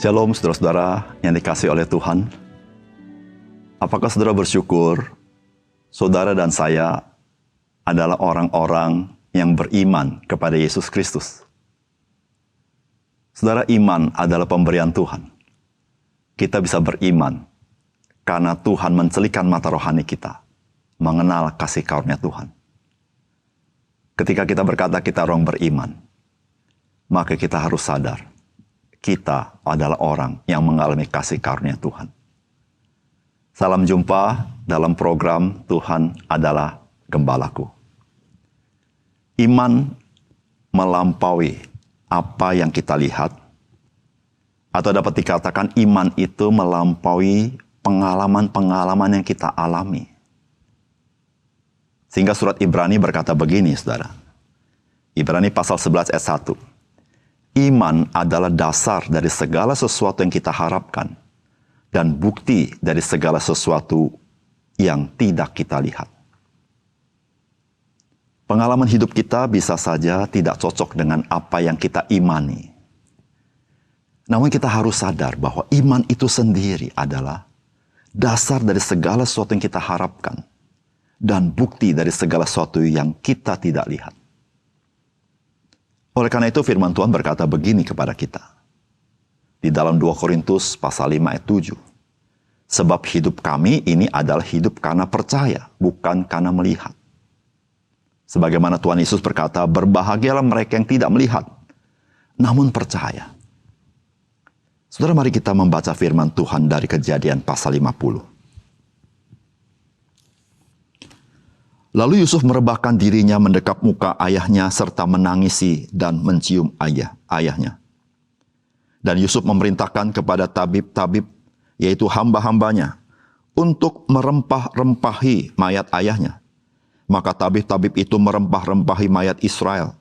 Shalom saudara-saudara yang dikasihi oleh Tuhan. Apakah saudara bersyukur saudara dan saya adalah orang-orang yang beriman kepada Yesus Kristus? Saudara, iman adalah pemberian Tuhan. Kita bisa beriman karena Tuhan mencelikan mata rohani kita, mengenal kasih karunia Tuhan. Ketika kita berkata kita orang beriman, maka kita harus sadar, kita adalah orang yang mengalami kasih karunia Tuhan. Salam jumpa dalam program Tuhan adalah Gembalaku. Iman melampaui apa yang kita lihat, atau dapat dikatakan iman itu melampaui pengalaman-pengalaman yang kita alami. Sehingga surat Ibrani berkata begini, saudara. Ibrani pasal 11 ayat 1. Iman adalah dasar dari segala sesuatu yang kita harapkan dan bukti dari segala sesuatu yang tidak kita lihat. Pengalaman hidup kita bisa saja tidak cocok dengan apa yang kita imani. Namun kita harus sadar bahwa iman itu sendiri adalah dasar dari segala sesuatu yang kita harapkan dan bukti dari segala sesuatu yang kita tidak lihat. Oleh karena itu firman Tuhan berkata begini kepada kita. Di dalam 2 Korintus pasal 5 ayat 7. Sebab hidup kami ini adalah hidup karena percaya, bukan karena melihat. Sebagaimana Tuhan Yesus berkata, berbahagialah mereka yang tidak melihat, namun percaya. Saudara, mari kita membaca firman Tuhan dari Kejadian pasal 50. Lalu Yusuf merebahkan dirinya mendekap muka ayahnya serta menangisi dan mencium ayahnya. Dan Yusuf memerintahkan kepada tabib-tabib, yaitu hamba-hambanya, untuk merempah-rempahi mayat ayahnya. Maka tabib-tabib itu merempah-rempahi mayat Israel.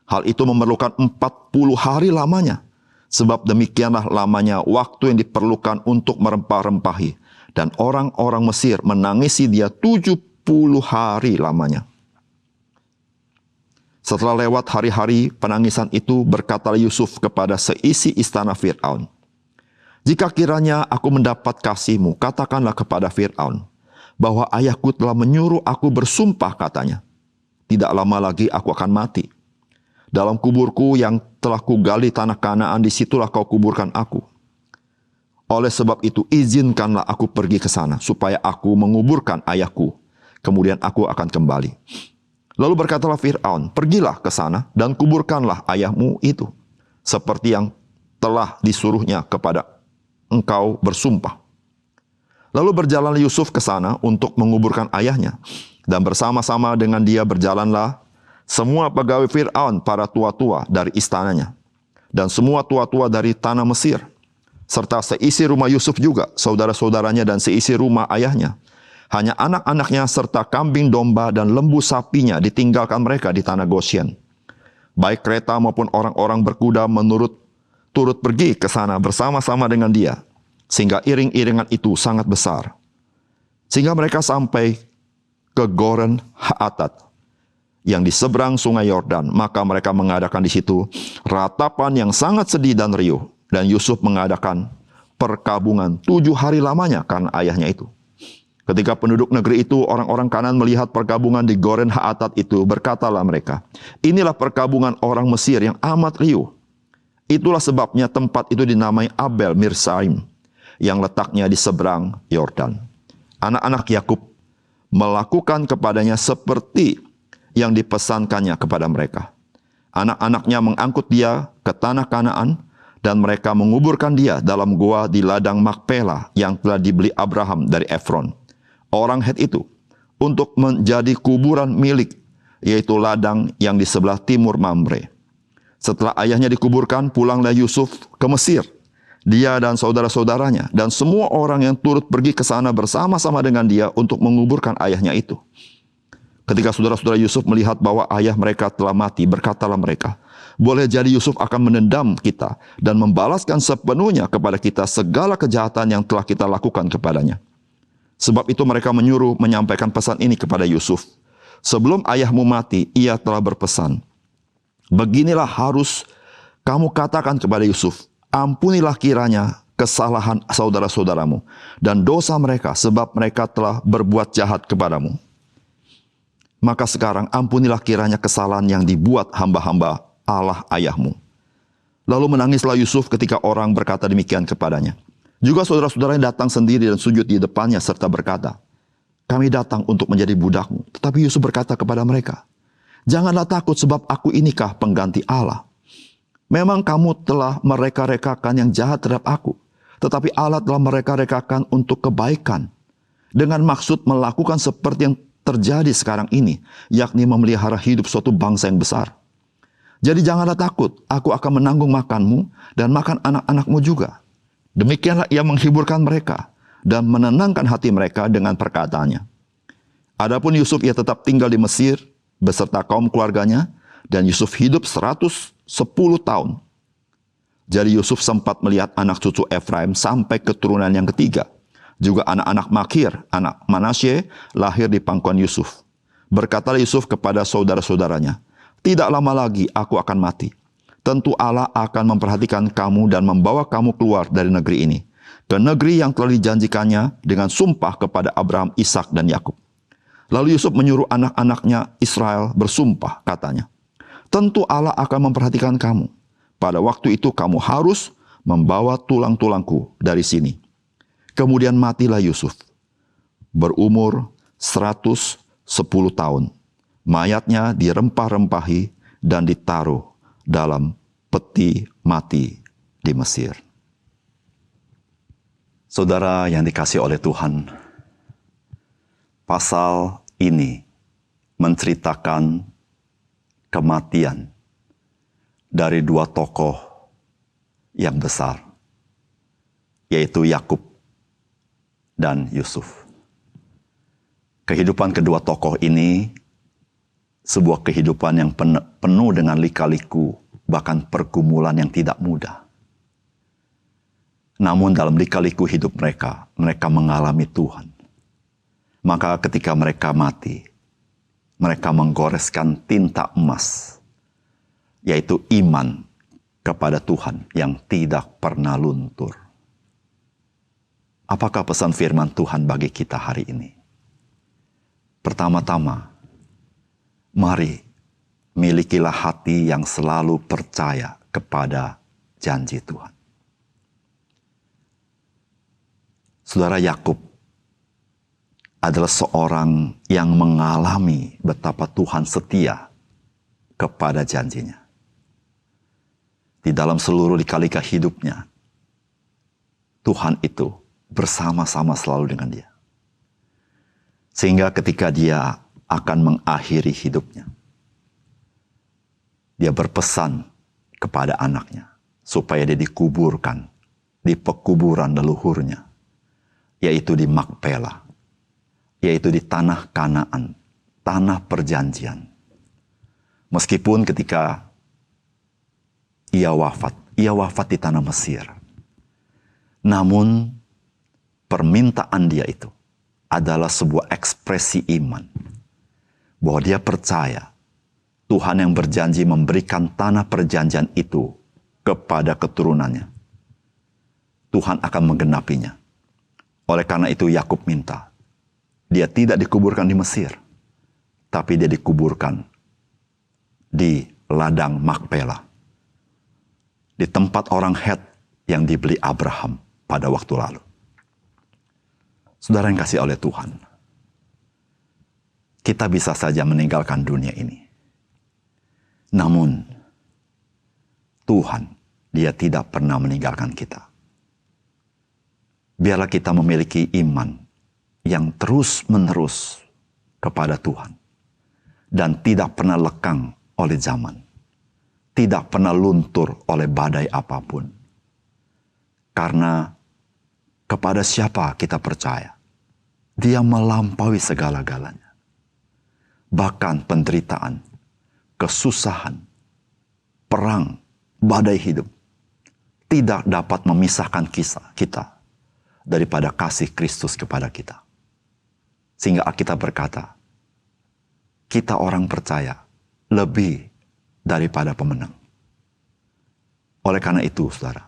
Hal itu memerlukan 40 hari lamanya, sebab demikianlah lamanya waktu yang diperlukan untuk merempah-rempahi. Dan orang-orang Mesir menangisi dia 70 hari lamanya. Setelah lewat hari-hari penangisan itu, berkatalah Yusuf kepada seisi istana Fir'aun, jika kiranya aku mendapat kasihmu, katakanlah kepada Fir'aun, bahwa ayahku telah menyuruh aku bersumpah, katanya, tidak lama lagi aku akan mati. Dalam kuburku yang telah kugali tanah Kanaan, disitulah kau kuburkan aku. Oleh sebab itu, izinkanlah aku pergi ke sana, supaya aku menguburkan ayahku. Kemudian aku akan kembali. Lalu berkatalah Fir'aun, pergilah ke sana dan kuburkanlah ayahmu itu, seperti yang telah disuruhnya kepada engkau bersumpah. Lalu berjalanlah Yusuf ke sana untuk menguburkan ayahnya, dan bersama-sama dengan dia berjalanlah semua pegawai Fir'aun, para tua-tua dari istananya, dan semua tua-tua dari tanah Mesir, serta seisi rumah Yusuf juga, saudara-saudaranya dan seisi rumah ayahnya. Hanya anak-anaknya serta kambing domba dan lembu sapinya ditinggalkan mereka di tanah Gosyen. Baik kereta maupun orang-orang berkuda turut pergi ke sana bersama-sama dengan dia, sehingga iring-iringan itu sangat besar. Sehingga mereka sampai ke Goren Haatat yang di seberang sungai Yordan, maka mereka mengadakan di situ ratapan yang sangat sedih dan riuh, dan Yusuf mengadakan perkabungan 7 hari lamanya karena ayahnya itu. Ketika penduduk negeri itu, orang-orang Kanaan melihat perkabungan di Goren Haatat itu, berkatalah mereka, inilah perkabungan orang Mesir yang amat riuh. Itulah sebabnya tempat itu dinamai Abel Mirsaim, yang letaknya di seberang Yordan. Anak-anak Yakub melakukan kepadanya seperti yang dipesankannya kepada mereka. Anak-anaknya mengangkut dia ke tanah Kanaan, dan mereka menguburkan dia dalam gua di ladang Makpela yang telah dibeli Abraham dari Efron, orang Het itu, untuk menjadi kuburan milik, yaitu ladang yang di sebelah timur Mamre. Setelah ayahnya dikuburkan, pulanglah Yusuf ke Mesir, dia dan saudara-saudaranya, dan semua orang yang turut pergi ke sana bersama-sama dengan dia untuk menguburkan ayahnya itu. Ketika saudara-saudara Yusuf melihat bahwa ayah mereka telah mati, berkatalah mereka, boleh jadi Yusuf akan menendam kita dan membalaskan sepenuhnya kepada kita segala kejahatan yang telah kita lakukan kepadanya. Sebab itu mereka menyuruh menyampaikan pesan ini kepada Yusuf. Sebelum ayahmu mati, ia telah berpesan, beginilah harus kamu katakan kepada Yusuf, Ampunilah kiranya kesalahan saudara-saudaramu dan dosa mereka, sebab mereka telah berbuat jahat kepadamu. Maka sekarang ampunilah kiranya kesalahan yang dibuat hamba-hamba Allah ayahmu. Lalu menangislah Yusuf ketika orang berkata demikian kepadanya. Juga saudara-saudaranya datang sendiri dan sujud di depannya serta berkata, kami datang untuk menjadi budakmu. Tetapi Yusuf berkata kepada mereka, janganlah takut, sebab aku inikah pengganti Allah. Memang kamu telah mereka-rekakan yang jahat terhadap aku, tetapi Allah telah mereka-rekakan untuk kebaikan, dengan maksud melakukan seperti yang terjadi sekarang ini, yakni memelihara hidup suatu bangsa yang besar. Jadi janganlah takut, aku akan menanggung makanmu dan makan anak-anakmu juga. Demikianlah ia menghiburkan mereka dan menenangkan hati mereka dengan perkataannya. Adapun Yusuf, ia tetap tinggal di Mesir beserta kaum keluarganya, dan Yusuf hidup 110 tahun. Jadi Yusuf sempat melihat anak cucu Efraim sampai keturunan yang ketiga. Juga anak-anak Makir, anak Manasye, lahir di pangkuan Yusuf. Berkatalah Yusuf kepada saudara-saudaranya, tidak lama lagi aku akan mati. Tentu Allah akan memperhatikan kamu dan membawa kamu keluar dari negeri ini, ke negeri yang telah dijanjikannya dengan sumpah kepada Abraham, Ishak, dan Yakub. Lalu Yusuf menyuruh anak-anaknya Israel bersumpah, katanya, tentu Allah akan memperhatikan kamu. Pada waktu itu kamu harus membawa tulang-tulangku dari sini. Kemudian matilah Yusuf, berumur 110 tahun. Mayatnya dirempah-rempahi dan ditaruh dalam peti mati di Mesir. Saudara yang dikasihi oleh Tuhan, pasal ini menceritakan kematian dari dua tokoh yang besar, yaitu Yakub dan Yusuf. Kehidupan kedua tokoh ini sebuah kehidupan yang penuh dengan lika-liku, bahkan pergumulan yang tidak mudah. Namun dalam lika-liku hidup mereka, mereka mengalami Tuhan. Maka ketika mereka mati, mereka menggoreskan tinta emas, yaitu iman kepada Tuhan yang tidak pernah luntur. Apakah pesan firman Tuhan bagi kita hari ini? Pertama-tama, mari milikilah hati yang selalu percaya kepada janji Tuhan. Saudara, Yakub adalah seorang yang mengalami betapa Tuhan setia kepada janjinya. Di dalam seluruh lika-lika hidupnya, Tuhan itu bersama-sama selalu dengan dia. Sehingga ketika dia akan mengakhiri hidupnya, dia berpesan kepada anaknya supaya dia dikuburkan di pekuburan leluhurnya, yaitu di Makpela, yaitu di tanah Kanaan, tanah perjanjian. Meskipun ketika ia wafat di tanah Mesir. Namun permintaan dia itu adalah sebuah ekspresi iman, bahwa dia percaya Tuhan yang berjanji memberikan tanah perjanjian itu kepada keturunannya. Tuhan akan menggenapinya. Oleh karena itu Yakub minta, dia tidak dikuburkan di Mesir, tapi dia dikuburkan di ladang Makpela, di tempat orang Het yang dibeli Abraham pada waktu lalu. Saudara yang kasih oleh Tuhan, kita bisa saja meninggalkan dunia ini. Namun, Tuhan, dia tidak pernah meninggalkan kita. Biarlah kita memiliki iman yang terus-menerus kepada Tuhan. Dan tidak pernah lekang oleh zaman. Tidak pernah luntur oleh badai apapun. Karena kepada siapa kita percaya, dia melampaui segala-galanya. Bahkan penderitaan, kesusahan, perang, badai hidup tidak dapat memisahkan kita daripada kasih Kristus kepada kita. Sehingga Alkitab berkata, kita orang percaya lebih daripada pemenang. Oleh karena itu, saudara,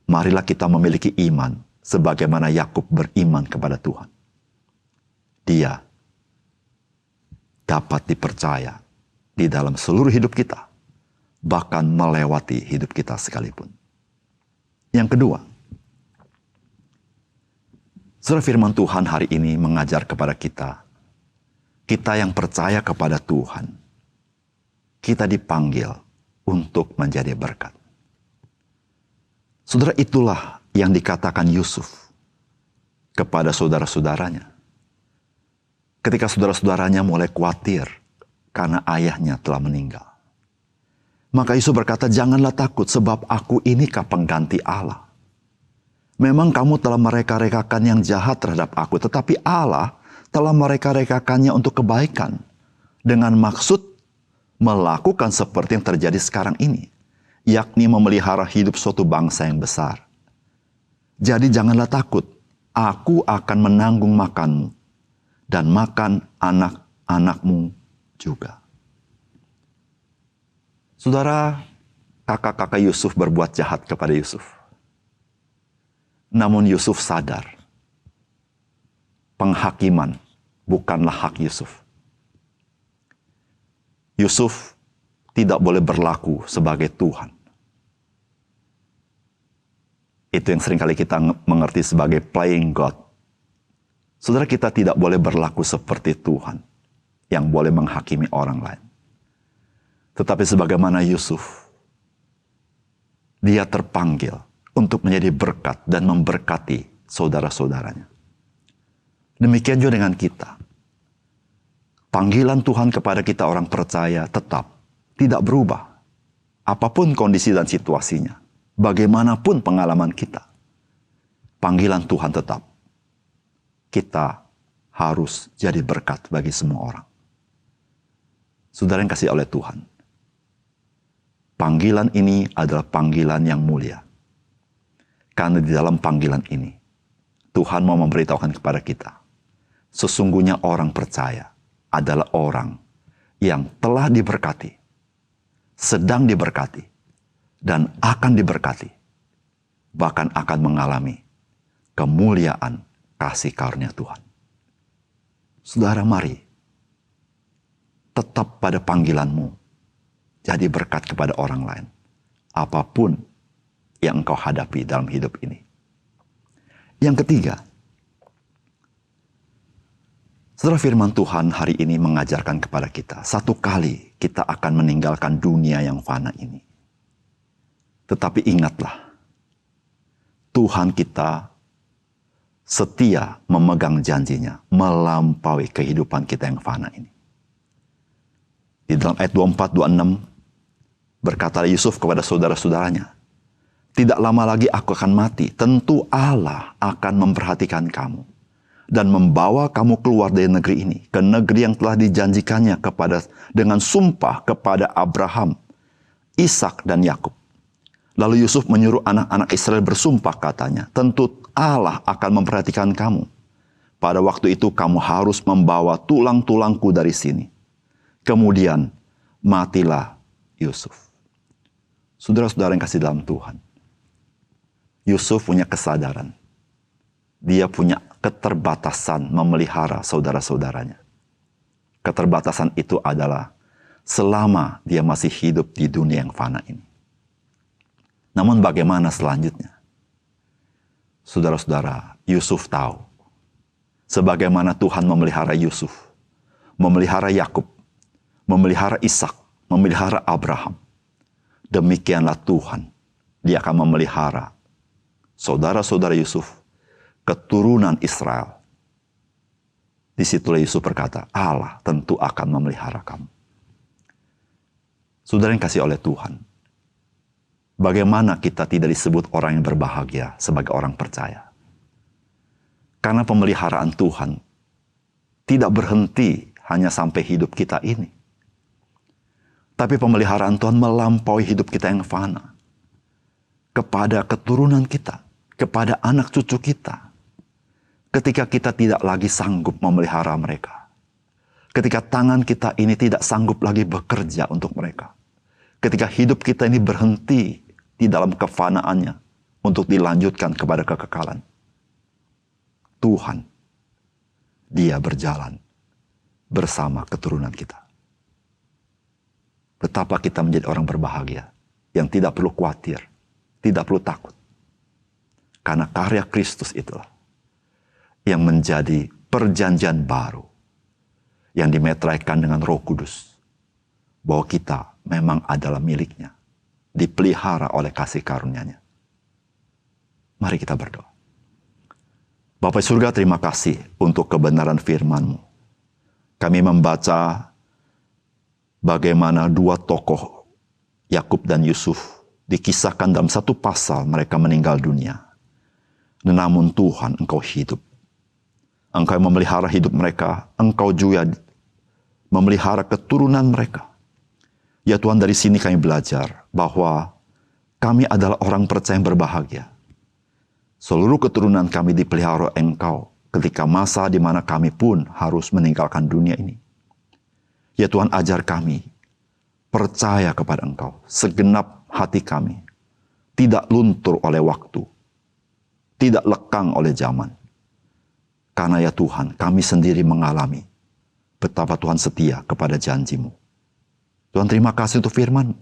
marilah kita memiliki iman sebagaimana Yakub beriman kepada Tuhan. Dia dapat dipercaya di dalam seluruh hidup kita, bahkan melewati hidup kita sekalipun. Yang kedua, saudara, firman Tuhan hari ini mengajar kepada kita, kita yang percaya kepada Tuhan, kita dipanggil untuk menjadi berkat. Saudara, itulah yang dikatakan Yusuf kepada saudara-saudaranya. Ketika saudara-saudaranya mulai khawatir karena ayahnya telah meninggal. Maka Yusuf berkata, janganlah takut sebab aku inikah pengganti Allah. Memang kamu telah mereka-rekakan yang jahat terhadap aku, tetapi Allah telah mereka-rekakannya untuk kebaikan dengan maksud melakukan seperti yang terjadi sekarang ini, yakni memelihara hidup suatu bangsa yang besar. Jadi janganlah takut, aku akan menanggung makanmu dan makan anak-anakmu juga. Saudara, kakak-kakak Yusuf berbuat jahat kepada Yusuf. Namun Yusuf sadar, penghakiman bukanlah hak Yusuf. Yusuf tidak boleh berlaku sebagai Tuhan. Itu yang seringkali kita mengerti sebagai playing God. Saudara, kita tidak boleh berlaku seperti Tuhan yang boleh menghakimi orang lain. Tetapi sebagaimana Yusuf, dia terpanggil untuk menjadi berkat dan memberkati saudara-saudaranya. Demikian juga dengan kita. Panggilan Tuhan kepada kita orang percaya tetap tidak berubah. Apapun kondisi dan situasinya, bagaimanapun pengalaman kita, panggilan Tuhan tetap. Kita harus jadi berkat bagi semua orang. Saudara yang kasih oleh Tuhan, panggilan ini adalah panggilan yang mulia. Karena di dalam panggilan ini, Tuhan mau memberitahukan kepada kita, sesungguhnya orang percaya adalah orang yang telah diberkati, sedang diberkati, dan akan diberkati, bahkan akan mengalami kemuliaan kasih karunia Tuhan. Saudara, mari tetap pada panggilanmu, jadi berkat kepada orang lain, apapun yang engkau hadapi dalam hidup ini. Yang ketiga, saudara, firman Tuhan hari ini mengajarkan kepada kita, satu kali kita akan meninggalkan dunia yang fana ini. Tetapi ingatlah, Tuhan kita setia memegang janjinya melampaui kehidupan kita yang fana ini. Di dalam ayat 24-26 berkata Yusuf kepada saudara-saudaranya, tidak lama lagi aku akan mati, tentu Allah akan memperhatikan kamu dan membawa kamu keluar dari negeri ini, ke negeri yang telah dijanjikannya dengan sumpah kepada Abraham, Ishak dan Yakub. Lalu Yusuf menyuruh anak-anak Israel bersumpah, katanya, tentu Allah akan memperhatikan kamu. Pada waktu itu kamu harus membawa tulang-tulangku dari sini. Kemudian matilah Yusuf. Saudara-saudara yang kasih dalam Tuhan, Yusuf punya kesadaran. Dia punya keterbatasan memelihara saudara-saudaranya. Keterbatasan itu adalah selama dia masih hidup di dunia yang fana ini. Namun bagaimana selanjutnya? Saudara-saudara, Yusuf tahu sebagaimana Tuhan memelihara Yusuf, memelihara Yakub, memelihara Ishak, memelihara Abraham. Demikianlah Tuhan, dia akan memelihara saudara-saudara Yusuf, keturunan Israel. Disitulah Yusuf berkata, Allah tentu akan memelihara kamu. Saudara yang kasih oleh Tuhan, bagaimana kita tidak disebut orang yang berbahagia sebagai orang percaya? Karena pemeliharaan Tuhan tidak berhenti hanya sampai hidup kita ini. Tapi pemeliharaan Tuhan melampaui hidup kita yang fana. Kepada keturunan kita, kepada anak cucu kita. Ketika kita tidak lagi sanggup memelihara mereka. Ketika tangan kita ini tidak sanggup lagi bekerja untuk mereka. Ketika hidup kita ini berhenti di dalam kefanaannya, untuk dilanjutkan kepada kekekalan. Tuhan, Dia berjalan bersama keturunan kita. Betapa kita menjadi orang berbahagia yang tidak perlu khawatir, tidak perlu takut. Karena karya Kristus itulah yang menjadi perjanjian baru yang dimeteraikan dengan Roh Kudus, bahwa kita memang adalah miliknya, dipelihara oleh kasih karunia-Nya. Mari kita berdoa. Bapa surga, terima kasih untuk kebenaran firman-Mu. Kami membaca bagaimana dua tokoh, Yakub dan Yusuf, dikisahkan dalam satu pasal mereka meninggal dunia. Namun Tuhan, Engkau hidup. Engkau memelihara hidup mereka. Engkau juga memelihara keturunan mereka. Ya Tuhan, dari sini kami belajar bahwa kami adalah orang percaya yang berbahagia. Seluruh keturunan kami dipelihara Engkau ketika masa di mana kami pun harus meninggalkan dunia ini. Ya Tuhan, ajar kami percaya kepada Engkau segenap hati kami, tidak luntur oleh waktu, tidak lekang oleh zaman. Karena ya Tuhan, kami sendiri mengalami betapa Tuhan setia kepada janji-Mu. Tuhan, terima kasih untuk firman.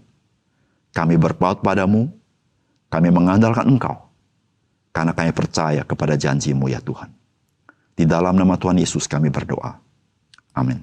Kami berpaut padamu, kami mengandalkan Engkau, karena kami percaya kepada janji-Mu ya Tuhan. Di dalam nama Tuhan Yesus kami berdoa. Amin.